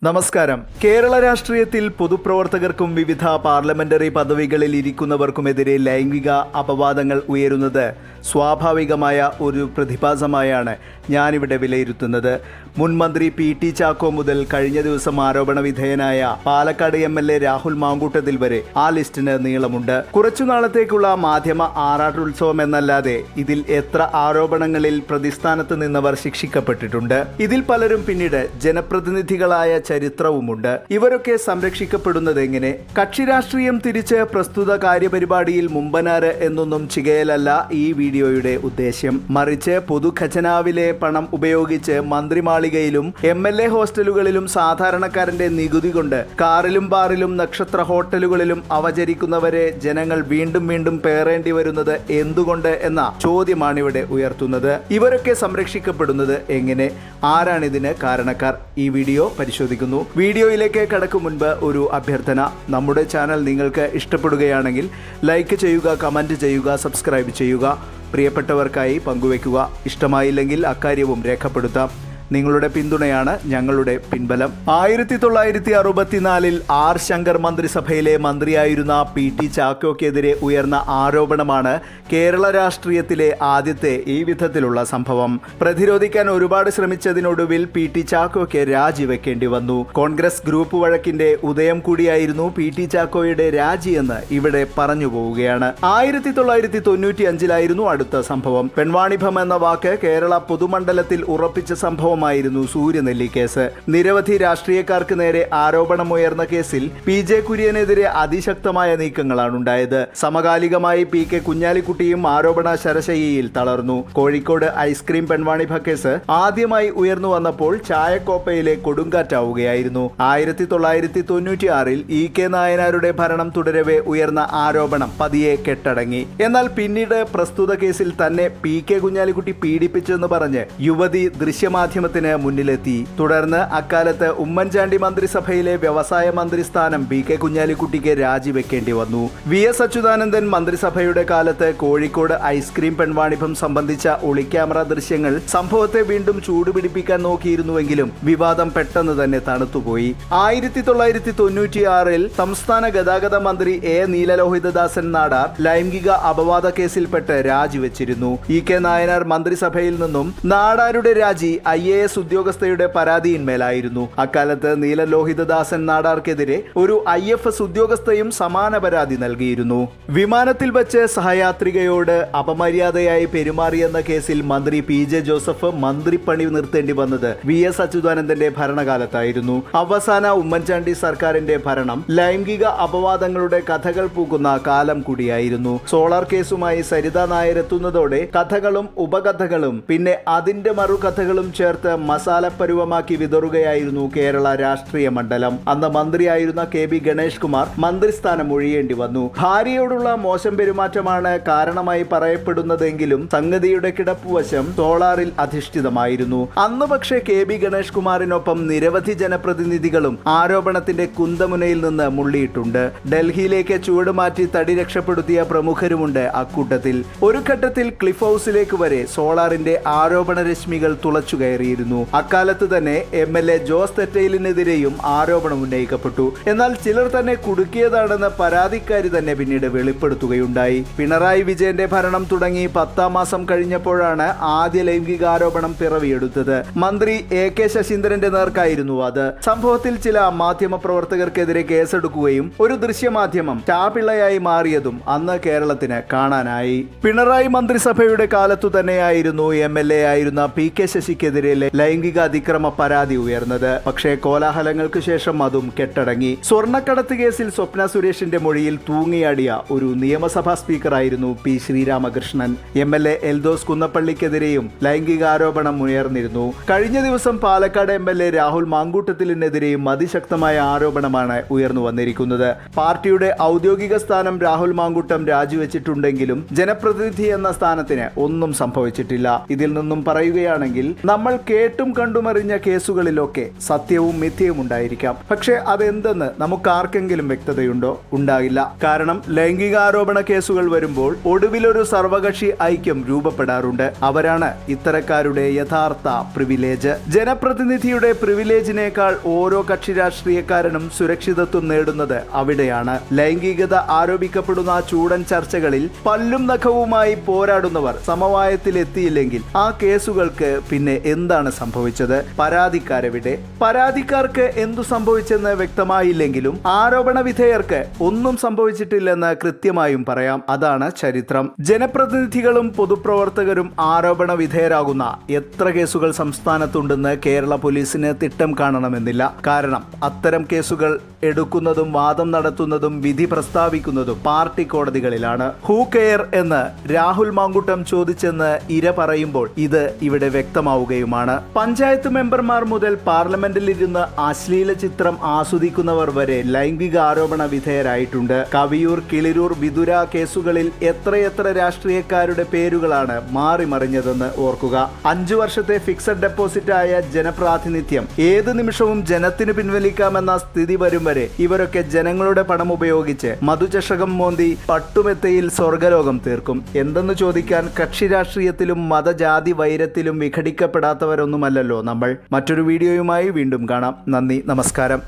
നമസ്കാരം. കേരള രാഷ്ട്രീയത്തിൽ പൊതുപ്രവർത്തകർക്കും വിവിധ പാർലമെന്ററി പദവികളിൽ ഇരിക്കുന്നവർക്കുമെതിരെ ലൈംഗിക അപവാദങ്ങൾ ഉയരുന്നത് സ്വാഭാവികമായ ഒരു പ്രതിഭാസമായാണ് ഞാനിവിടെ വിലയിരുത്തുന്നത്. മുൻ മന്ത്രി പി.ടി. ചാക്കോ മുതൽ കഴിഞ്ഞ ദിവസം ആരോപണ വിധേയനായ പാലക്കാട് എം.എൽ.എ. രാഹുൽ മാങ്കൂട്ടത്തിൽ വരെ ആ ലിസ്റ്റിന് നീളമുണ്ട്. കുറച്ചുനാളത്തേക്കുള്ള മാധ്യമ ആറാട്ടുത്സവം എന്നല്ലാതെ ഇതിൽ എത്ര ആരോപണങ്ങളിൽ പ്രതിസ്ഥാനത്ത് നിന്നവർ ശിക്ഷിക്കപ്പെട്ടിട്ടുണ്ട്. ഇതിൽ പലരും പിന്നീട് ജനപ്രതിനിധികളായ ചരിത്രവുമുണ്ട്. ഇവരൊക്കെ സംരക്ഷിക്കപ്പെടുന്നത് എങ്ങനെ? കക്ഷി രാഷ്ട്രീയം തിരിച്ച് പ്രസ്തുത കാര്യപരിപാടിയിൽ മുമ്പനാര് എന്നൊന്നും ചികയലല്ല ഈ വീഡിയോയുടെ ഉദ്ദേശ്യം. മറിച്ച് പൊതുഖജനാവിലെ പണം ഉപയോഗിച്ച് മന്ത്രിമാളികയിലും എം.എൽ.എ. ഹോസ്റ്റലുകളിലും സാധാരണക്കാരന്റെ നികുതി കൊണ്ട് കാറിലും ബാറിലും നക്ഷത്ര ഹോട്ടലുകളിലും അവചരിക്കുന്നവരെ ജനങ്ങൾ വീണ്ടും വീണ്ടും പേറേണ്ടി വരുന്നത് എന്തുകൊണ്ട് എന്ന ചോദ്യമാണിവിടെ ഉയർത്തുന്നത്. ഇവരൊക്കെ സംരക്ഷിക്കപ്പെടുന്നത് എങ്ങനെ? ആരാണിതിന് കാരണക്കാർ? ഈ വീഡിയോ പരിശോധിക്കുന്നു. വീഡിയോയിലേക്ക് കടക്കും മുൻപ് ഒരു അഭ്യർത്ഥന. നമ്മുടെ ചാനൽ നിങ്ങൾക്ക് ഇഷ്ടപ്പെടുകയാണെങ്കിൽ ലൈക്ക് ചെയ്യുക, കമന്റ് ചെയ്യുക, സബ്സ്ക്രൈബ് ചെയ്യുക. പ്രിയപ്പെട്ടവർക്കായി പങ്കുവെക്കുക. ഇഷ്ടമായില്ലെങ്കിൽ അക്കാര്യവും രേഖപ്പെടുത്താം. നിങ്ങളുടെ പിന്തുണയാണ് ഞങ്ങളുടെ പിൻബലം. 1964 ആർ ശങ്കർ മന്ത്രിസഭയിലെ മന്ത്രിയായിരുന്ന പി.ടി. ചാക്കോക്കെതിരെ ഉയർന്ന ആരോപണമാണ് കേരള രാഷ്ട്രീയത്തിലെ ആദ്യത്തെ ഈ വിധത്തിലുള്ള സംഭവം. പ്രതിരോധിക്കാൻ ഒരുപാട് ശ്രമിച്ചതിനൊടുവിൽ പി.ടി. ചാക്കോയ്ക്ക് രാജിവെക്കേണ്ടി വന്നു. കോൺഗ്രസ് ഗ്രൂപ്പ് വഴക്കിന്റെ ഉദയം കൂടിയായിരുന്നു പി.ടി. ചാക്കോയുടെ രാജിയെന്ന് ഇവിടെ പറഞ്ഞു പോവുകയാണ്. 1995 അടുത്ത സംഭവം. പെൺവാണിഭം എന്ന വാക്ക് കേരള പൊതുമണ്ഡലത്തിൽ ഉറപ്പിച്ച സംഭവം ായിരുന്നു സൂര്യനെല്ലി കേസ്. നിരവധി രാഷ്ട്രീയക്കാർക്ക് നേരെ ആരോപണമുയർന്ന കേസിൽ പി.ജെ. കുര്യനെതിരെ അതിശക്തമായ നീക്കങ്ങളാണ് ഉണ്ടായത്. സമകാലികമായി പി.കെ. കുഞ്ഞാലിക്കുട്ടിയും ആരോപണ ശരശയ്യയിൽ തളർന്നു. കോഴിക്കോട് ഐസ്ക്രീം പെൺവാണിഭ കേസ് ആദ്യമായി ഉയർന്നു വന്നപ്പോൾ ചായക്കോപ്പയിലെ കൊടുങ്കാറ്റാവുകയായിരുന്നു. 1996 ഇ.കെ. നായനാരുടെ ഭരണം തുടരവെ ഉയർന്ന ആരോപണം പതിയെ കെട്ടടങ്ങി. എന്നാൽ പിന്നീട് പ്രസ്തുത കേസിൽ തന്നെ പി.കെ. കുഞ്ഞാലിക്കുട്ടി പീഡിപ്പിച്ചെന്ന് പറഞ്ഞ് യുവതി ദൃശ്യമാധ്യമ മുന്നിലെത്തി. തുടർന്ന് അക്കാലത്ത് ഉമ്മൻചാണ്ടി മന്ത്രിസഭയിലെ വ്യവസായ മന്ത്രി സ്ഥാനം പി.കെ. കുഞ്ഞാലിക്കുട്ടിക്ക് രാജിവെക്കേണ്ടി വന്നു. വി.എസ്. അച്യുതാനന്ദൻ മന്ത്രിസഭയുടെ കാലത്ത് കോഴിക്കോട് ഐസ്ക്രീം പെൺവാണിഭം സംബന്ധിച്ച ഒളിക്യാമറ ദൃശ്യങ്ങൾ സംഭവത്തെ വീണ്ടും ചൂടുപിടിപ്പിക്കാൻ നോക്കിയിരുന്നുവെങ്കിലും വിവാദം പെട്ടെന്ന് തന്നെ തണുത്തുപോയി. 1996 സംസ്ഥാന ഗതാഗത മന്ത്രി എ. നീലലോഹിതദാസൻ നാടാർ ലൈംഗിക അപവാദ കേസിൽപ്പെട്ട് രാജിവെച്ചിരുന്നു. ഇ.കെ. നായനാർ മന്ത്രിസഭയിൽ നിന്നും നാടാരുടെ രാജി IAS ഉദ്യോഗസ്ഥയുടെ പരാതിയിന്മേലായിരുന്നു. അക്കാലത്ത് നീലലോഹിതദാസൻ നാടാർക്കെതിരെ ഒരു IFS ഉദ്യോഗസ്ഥയും സമാന പരാതി നൽകിയിരുന്നു. വിമാനത്തിൽ വെച്ച് സഹയാത്രികയോട് അപമര്യാദയായി പെരുമാറിയെന്ന കേസിൽ മന്ത്രി P.J. ജോസഫ് മന്ത്രിപ്പണി നിർത്തേണ്ടി വന്നത് വി.എസ്. അച്യുതാനന്ദന്റെ ഭരണകാലത്തായിരുന്നു. അവസാന ഉമ്മൻചാണ്ടി സർക്കാരിന്റെ ഭരണം ലൈംഗിക അപവാദങ്ങളുടെ കഥകൾ പൂക്കുന്ന കാലം കൂടിയായിരുന്നു. സോളാർ കേസുമായി സരിത നായർ എത്തുന്നതോടെ കഥകളും ഉപകഥകളും പിന്നെ അതിന്റെ മറുകഥകളും ചേർത്ത് മസാലപ്പരുവമാക്കി വിതറുകയായിരുന്നു കേരള രാഷ്ട്രീയ മണ്ഡലം. അന്ന് മന്ത്രിയായിരുന്ന KB ഗണേഷ് കുമാർ മന്ത്രിസ്ഥാനം ഒഴിയേണ്ടി വന്നു. ഭാര്യയോടുള്ള മോശം പെരുമാറ്റമാണ് കാരണമായി പറയപ്പെടുന്നതെങ്കിലും സംഗതിയുടെ കിടപ്പുവശം സോളാറിൽ അധിഷ്ഠിതമായിരുന്നു. അന്ന് പക്ഷേ KB ഗണേഷ് കുമാറിനൊപ്പം നിരവധി ജനപ്രതിനിധികളും ആരോപണത്തിന്റെ കുന്തമുനയിൽ നിന്ന് മുള്ളിയിട്ടുണ്ട്. ഡൽഹിയിലേക്ക് ചുവട് മാറ്റി തടി രക്ഷപ്പെടുത്തിയ പ്രമുഖരുമുണ്ട് അക്കൂട്ടത്തിൽ. ഒരു ഘട്ടത്തിൽ ക്ലിഫ് ഹൗസിലേക്ക് വരെ സോളാറിന്റെ ആരോപണ രശ്മികൾ തുളച്ചു കയറിയിരുന്നു. അക്കാലത്ത് തന്നെ MLA ജോസ് തെറ്റയിലിനെതിരെയും ആരോപണം ഉന്നയിക്കപ്പെട്ടു. എന്നാൽ ചിലർ തന്നെ കുടുക്കിയതാണെന്ന് പരാതിക്കാരി തന്നെ പിന്നീട് വെളിപ്പെടുത്തുകയുണ്ടായി. പിണറായി വിജയന്റെ ഭരണം തുടങ്ങി 10-ാം മാസം കഴിഞ്ഞപ്പോഴാണ് ആദ്യ ലൈംഗികാരോപണം പിറവിയെടുത്തത്. മന്ത്രി A.K. ശശീന്ദ്രന്റെ നേർക്കായിരുന്നു അത്. സംഭവത്തിൽ ചില മാധ്യമ പ്രവർത്തകർക്കെതിരെ കേസെടുക്കുകയും ഒരു ദൃശ്യമാധ്യമം ചാപിള്ളയായി മാറിയതും അന്ന് കേരളത്തിന് കാണാനായി. പിണറായി മന്ത്രിസഭയുടെ കാലത്തു തന്നെയായിരുന്നു MLA ആയിരുന്ന P.K. ശശിക്കെതിരെ ലൈംഗിക അതിക്രമ പരാതി ഉയർന്നത്. പക്ഷേ കോലാഹലങ്ങൾക്ക് ശേഷം അതും കെട്ടടങ്ങി. സ്വർണ്ണക്കടത്ത് കേസിൽ സ്വപ്ന സുരേഷിന്റെ മൊഴിയിൽ തൂങ്ങിയാടിയ ഒരു നിയമസഭാ സ്പീക്കറായിരുന്നു P. ശ്രീരാമകൃഷ്ണൻ. MLA എൽദോസ് കുന്നപ്പള്ളിക്കെതിരെയും ലൈംഗികാരോപണം ഉയർന്നിരുന്നു. കഴിഞ്ഞ ദിവസം പാലക്കാട് MLA രാഹുൽ മാങ്കൂട്ടത്തിലിനെതിരെയും അതിശക്തമായ ആരോപണമാണ് ഉയർന്നു വന്നിരിക്കുന്നത്. പാർട്ടിയുടെ ഔദ്യോഗിക സ്ഥാനം രാഹുൽ മാങ്കൂട്ടം രാജിവെച്ചിട്ടുണ്ടെങ്കിലും ജനപ്രതിനിധി എന്ന സ്ഥാനത്തിന് ഒന്നും സംഭവിച്ചിട്ടില്ല. ഇതിൽ നിന്നും പറയുകയാണെങ്കിൽ നമ്മൾ കേട്ടും കണ്ടുമറിഞ്ഞ കേസുകളിലൊക്കെ സത്യവും മിഥ്യയും ഉണ്ടായിരിക്കാം. പക്ഷെ അതെന്തെന്ന് നമുക്കാർക്കെങ്കിലും വ്യക്തതയുണ്ടോ? ഉണ്ടാകില്ല. കാരണം ലൈംഗികാരോപണ കേസുകൾ വരുമ്പോൾ ഒടുവിലൊരു സർവകക്ഷി ഐക്യം രൂപപ്പെടാറുണ്ട്. അവരാണ് ഇത്തരക്കാരുടെ യഥാർത്ഥ പ്രിവിലേജ്. ജനപ്രതിനിധിയുടെ പ്രിവിലേജിനേക്കാൾ ഓരോ കക്ഷി രാഷ്ട്രീയക്കാരനും സുരക്ഷിതത്വം നേടുന്നത് അവിടെയാണ്. ലൈംഗികത ആരോപിക്കപ്പെടുന്ന ചൂടൻ ചർച്ചകളിൽ പല്ലും നഖവുമായി പോരാടുന്നവർ സമവായത്തിലെത്തിയില്ലെങ്കിൽ ആ കേസുകൾക്ക് പിന്നെ എന്താണ് സംഭവിച്ചത്? പരാതിക്കാരെവിടെ? പരാതിക്കാർക്ക് എന്തു സംഭവിച്ചെന്ന് വ്യക്തമായില്ലെങ്കിലും ആരോപണ വിധേയർക്ക് ഒന്നും സംഭവിച്ചിട്ടില്ലെന്ന് കൃത്യമായും പറയാം. അതാണ് ചരിത്രം. ജനപ്രതിനിധികളും പൊതുപ്രവർത്തകരും ആരോപണ വിധേയരാകുന്ന എത്ര കേസുകൾ സംസ്ഥാനത്തുണ്ടെന്ന് കേരള പോലീസിന് തിട്ടം കാണണമെന്നില്ല. കാരണം അത്തരം കേസുകൾ എടുക്കുന്നതും വാദം നടത്തുന്നതും വിധി പ്രസ്താവിക്കുന്നതും പാർട്ടി കോടതികളിലാണ്. ഹൂ കെയർ എന്ന് രാഹുൽ മാങ്കൂട്ടം ചോദിച്ചെന്ന് ഇര പറയുമ്പോൾ ഇത് ഇവിടെ വ്യക്തമാവുകയുമാണ്. പഞ്ചായത്ത് മെമ്പർമാർ മുതൽ പാർലമെന്റിലിരുന്ന് അശ്ലീല ചിത്രം ആസ്വദിക്കുന്നവർ വരെ ലൈംഗിക ആരോപണ വിധേയരായിട്ടുണ്ട്. കവിയൂർ, കിളിരൂർ, വിതുര കേസുകളിൽ എത്രയെത്ര രാഷ്ട്രീയക്കാരുടെ പേരുകളാണ് മാറിമറിഞ്ഞതെന്ന് ഓർക്കുക. 5 വർഷത്തെ ഫിക്സഡ് ഡെപ്പോസിറ്റ് ആയ ജനപ്രാതിനിധ്യം ഏത് നിമിഷവും ജനത്തിന് പിൻവലിക്കാമെന്ന സ്ഥിതി വരും വരെ ഇവരൊക്കെ ജനങ്ങളുടെ പണം ഉപയോഗിച്ച് മധുചഷകം മോന്തി പട്ടുമെത്തയിൽ സ്വർഗലോകം തീർക്കും. എന്തെന്ന് ചോദിക്കാൻ കക്ഷി രാഷ്ട്രീയത്തിലും മതജാതി വൈരത്തിലും വിഘടിക്കപ്പെടാത്തവരൊന്നുമല്ലല്ലോ നമ്മൾ. മറ്റൊരു വീഡിയോയുമായി വീണ്ടും കാണാം. നന്ദി, നമസ്കാരം.